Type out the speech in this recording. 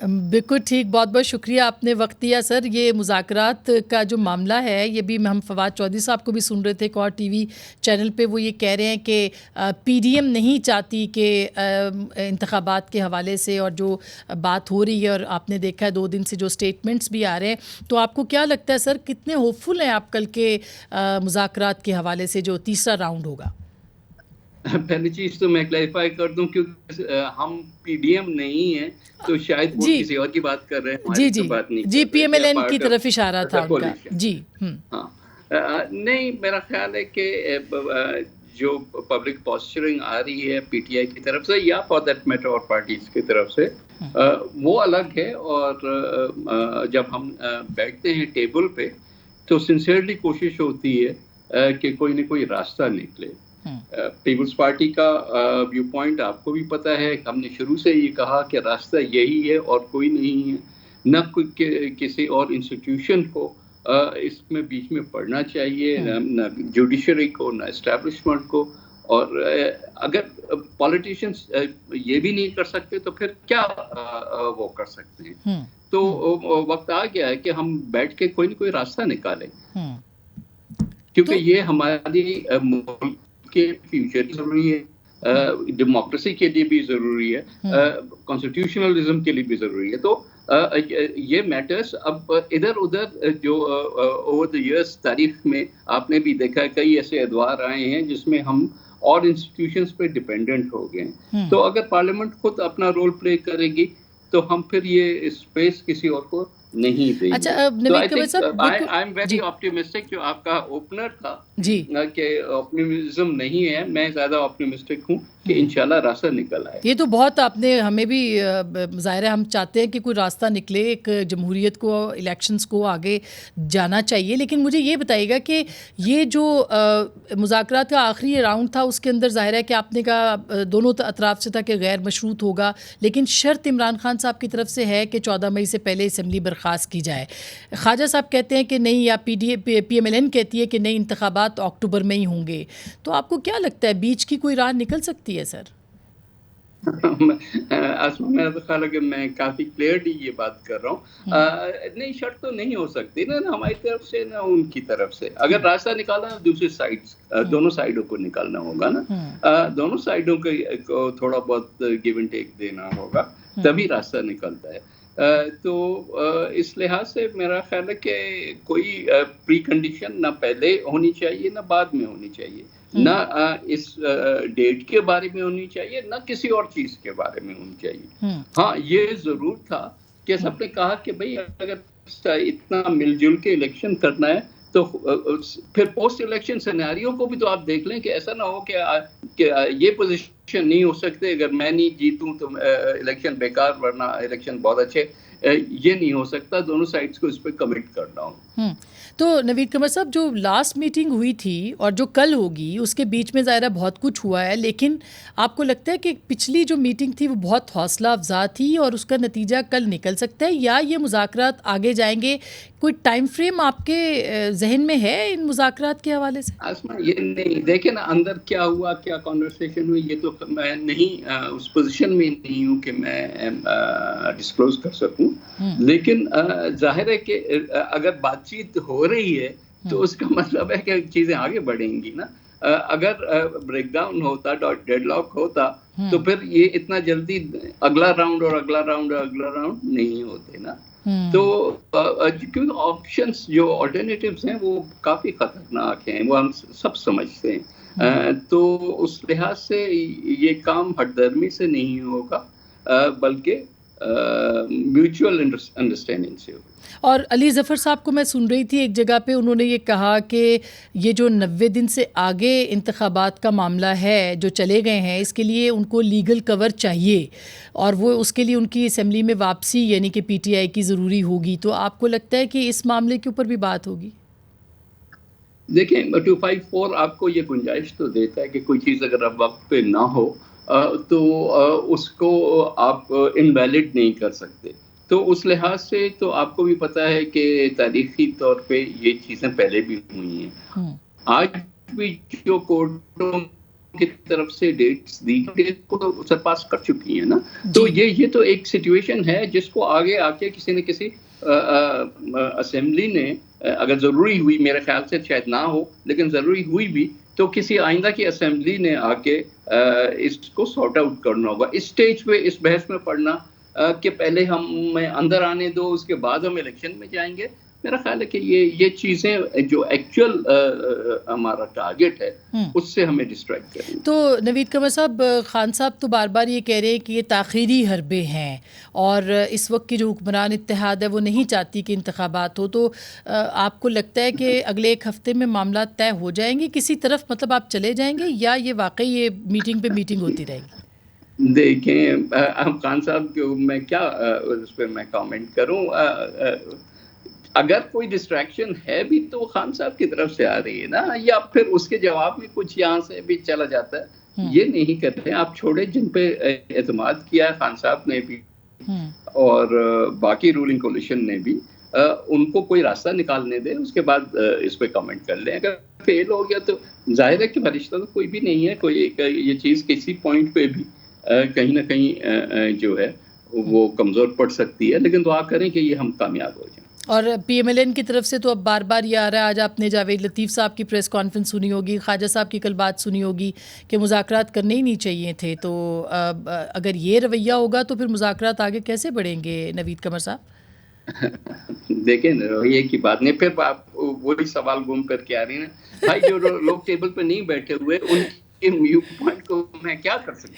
बिल्कुल ठीक, बहुत-बहुत शुक्रिया आपने वक़्त दिया सर। ये मुज़ाकरात का जो मामला है, ये भी हम फ़वाद चौधरी साहब को भी सुन रहे थे एक और टीवी चैनल पे, वो ये कह रहे हैं कि पीडीएम नहीं चाहती कि इंतख़ाबात के हवाले से और जो बात हो रही है, और आपने देखा है 2 दिन से जो स्टेटमेंट्स भी आ रहे हैं, तो आपको क्या लगता है सर, कितने होपफुल हैं आप कल के मुज़ाकरात के हवाले से जो तीसरा राउंड होगा? पहली चीज तो मैं क्लैरिफाई कर दूं, क्योंकि हम पीडीएम नहीं है, तो शायद वो जी। किसी और की बात कर रहे हैं, जी, हमारी तो जी। बात नहीं जी, कर रहे थे। पीएमएलएन की पार्ट तरफ इशारा था ऑफ उनका। कोलिशन। जी, हुँ। हाँ। नहीं, मेरा ख्याल है कि जो पब्लिक पॉस्चरिंग आ रही है पीटीआई की तरफ से, या फॉर दैट मैटर और पार्टीज की तरफ से, वो अलग है। और जब हम बैठते हैं टेबल पे, तो सिंसियरली कोशिश होती है कि कोई न कोई रास्ता निकले। पीपल्स पार्टी का व्यू पॉइंट आपको भी पता है, हमने शुरू से ये कहा कि रास्ता यही है और कोई नहीं है। न कोई किसी और इंस्टीट्यूशन को इसमें बीच में पड़ना चाहिए, न जुडिशरी को, न एस्टैब्लिशमेंट को। और अगर पॉलिटिशियंस ये भी नहीं कर सकते, तो फिर क्या वो कर सकते हैं? तो वक्त आ गया है कि हम बैठ के कोई न कोई रास्ता निकालें, क्योंकि ये हमारी मुल्क के फ्यूचर की जरूरी है, डेमोक्रेसी के लिए भी जरूरी है, कॉन्स्टिट्यूशनलिज्म के लिए भी जरूरी है। तो ये मैटर्स अब इधर उधर जो ओवर द इयर्स तारीख में आपने भी देखा है, कई ऐसे अदवार आए हैं जिसमें हम और इंस्टीट्यूशंस पे डिपेंडेंट हो गए हैं। तो अगर पार्लियामेंट खुद अपना रोल प्ले करेगी, तो हम फिर ये स्पेस किसी और को नहीं देंगे। अच्छा, तो आई नवीद कमर थिंक साहब, आई एम वेरी ऑप्टिमिस्टिक। जो आपका ओपनर था जी, कि ऑप्टिमिज्म नहीं है, मैं ज्यादा ऑप्टिमिस्टिक हूँ कि इंशाल्लाह रास्ता निकल आए। ये तो बहुत आपने हमें भी ज़ाहिर है, हम चाहते हैं कि कोई रास्ता निकले, एक जमहूरियत को, इलेक्शंस को आगे जाना चाहिए। लेकिन मुझे ये बताइएगा कि ये जो मुज़ाकरात का आखिरी राउंड था, उसके अंदर ज़ाहिर है कि आपने कहा दोनों अतराफ से था कि गैर मशरूत होगा, लेकिन शर्त इमरान खान साहब की तरफ से है कि 14 मई से पहले असम्बली बर्खास्त की जाए। ख्वाजा साहब कहते हैं कि नहीं, या PMLN कहती है कि नहीं, इंतखाबात अक्टूबर में ही होंगे। तो आपको क्या लगता है, बीच की कोई राह निकल सकती है सर? आसमा, मेरा तो ख्याल है कि मैं काफी क्लियरली ये बात कर रहा हूँ। नहीं, शर्त तो नहीं हो सकती ना हमारी तरफ से ना उनकी तरफ से। अगर रास्ता निकालना है, दूसरी साइड, दोनों साइडों को निकालना होगा ना। दोनों साइडों को थोड़ा बहुत गिव एंड टेक देना होगा, तभी रास्ता निकलता है। तो इस लिहाज से मेरा ख्याल है कि कोई प्री कंडीशन ना पहले होनी चाहिए, ना बाद में होनी चाहिए, ना इस डेट के बारे में होनी चाहिए, ना किसी और चीज के बारे में होनी चाहिए। हाँ, ये जरूर था कि सबने कहा कि भाई अगर इतना मिलजुल के इलेक्शन करना है, तो फिर पोस्ट इलेक्शन सिनेरियो को भी तो आप देख लें कि ऐसा ना हो कि ये पोजीशन नहीं हो सकते, अगर मैं नहीं जीतूं तो इलेक्शन बेकार, वरना इलेक्शन बहुत अच्छे। ये नहीं हो सकता, दोनों साइड्स को इस पर कमिट करना हो। तो नवीद कमर साहब, जो लास्ट मीटिंग हुई थी और जो कल होगी, उसके बीच में ज़ाहिर बहुत कुछ हुआ है, लेकिन आपको लगता है कि पिछली जो मीटिंग थी वो बहुत हौसला अफजा थी और उसका नतीजा कल निकल सकता है, या ये मुज़ाकरात आगे जाएंगे? कोई टाइम फ्रेम आपके जहन में है इन मुज़ाकरात के हवाले से? आसमा, ये नहीं देखे ना अंदर क्या हुआ, क्या कॉन्वर्सेशन हुई, ये तो मैं नहीं उस पोजीशन में नहीं हूँ कि मैं डिस्क्लोज कर सकूं। लेकिन जाहिर है कि अगर बातचीत हो रही है, तो उसका मतलब है कि चीजें आगे बढ़ेंगी ना। अगर ब्रेकडाउन होता, डेडलॉक होता, तो फिर ये इतना जल्दी अगला राउंड और अगला राउंड और अगला राउंड नहीं होते ना। तो क्योंकि ऑप्शंस, जो ऑल्टरनेटिव्स हैं, वो काफी खतरनाक हैं, वो हम सब समझते हैं। तो उस लिहाज से ये काम हठधर्मी से नहीं होगा, बल्कि म्यूचुअल अंडरस्टैंडिंग से होगा। और अली ज़फ़र साहब को मैं सुन रही थी एक जगह पे, उन्होंने ये कहा कि ये जो 90 दिन से आगे इंतखाबात का मामला है जो चले गए हैं, इसके लिए उनको लीगल कवर चाहिए और वो उसके लिए उनकी असम्बली में वापसी यानी कि PTI की ज़रूरी होगी। तो आपको लगता है कि इस मामले के ऊपर भी बात होगी? देखें, 254 आपको ये गुंजाइश तो देता है कि कोई चीज़ अगर अब वक्त पे ना हो तो उसको आप इनवैलिड नहीं कर सकते। तो उस लिहाज से तो आपको भी पता है कि तारीखी तौर पे ये चीज़ें पहले भी हुई हैं। आज भी जो कोर्टों की तरफ से डेट्स दी डेट को तो सरपास कर चुकी है ना। तो ये तो एक सिचुएशन है जिसको आगे आके किसी न किसी असेंबली ने अगर ज़रूरी हुई, मेरे ख्याल से शायद ना हो, लेकिन ज़रूरी हुई भी तो किसी आइंदा की असेंबली ने आके इसको सॉर्ट आउट करना होगा। इस स्टेज पे इस बहस में पड़ना कि पहले हमें अंदर आने दो, उसके बाद हम इलेक्शन में जाएंगे, मेरा ख्याल है कि ये चीज़ें जो एक्चुअल हमारा टारगेट है उससे हमें डिस्ट्रैक्ट करेंगे। तो नवीद कमर साहब, खान साहब तो बार बार ये कह रहे हैं कि ये ताख़ीरी हरबे हैं और इस वक्त की जो हुक्मरान इत्तेहाद है वो नहीं चाहती कि इंतखाबात हो, तो आपको लगता है कि अगले एक हफ्ते में मामला तय हो जाएंगे किसी तरफ, मतलब आप चले जाएंगे, या ये वाकई ये मीटिंग पे मीटिंग होती रहेगी? देखें, खान साहब को मैं क्या उस पर मैं कमेंट करूं। अगर कोई डिस्ट्रैक्शन है भी तो खान साहब की तरफ से आ रही है ना, या फिर उसके जवाब में कुछ यहाँ से भी चला जाता है। ये नहीं करते आप, छोड़े जिन पे एतमाद किया खान साहब ने भी और बाकी रूलिंग कोलिशन ने भी, उनको कोई रास्ता निकालने दे, उसके बाद इस पे कमेंट कर लें। अगर फेल हो गया तो जाहिर है कि फरिश्ता तो कोई भी नहीं है, कोई ये चीज़ किसी पॉइंट पे भी कहीं ना कहीं जो है वो कमज़ोर पड़ सकती है, लेकिन दुआ करें कि ये हम कामयाब हो जाएं। और PMLN की तरफ से तो अब बार बार ये आ रहा है, आज आपने जावेद लतीफ़ साहब की प्रेस कॉन्फ्रेंस सुनी होगी, ख्वाजा साहब की कल बात सुनी होगी कि मुज़ाकरात करने ही नहीं चाहिए थे, तो अगर ये रवैया होगा तो फिर मुज़ाकरात आगे कैसे बढ़ेंगे नवीद कमर साहब? देखें, रवैये की बात नहीं, फिर आप वही सवाल घूम करके आ रही हैं भाई, जो लोग टेबल पे नहीं बैठे हुए उनके व्यू पॉइंट को मैं क्या कर सकता हूँ।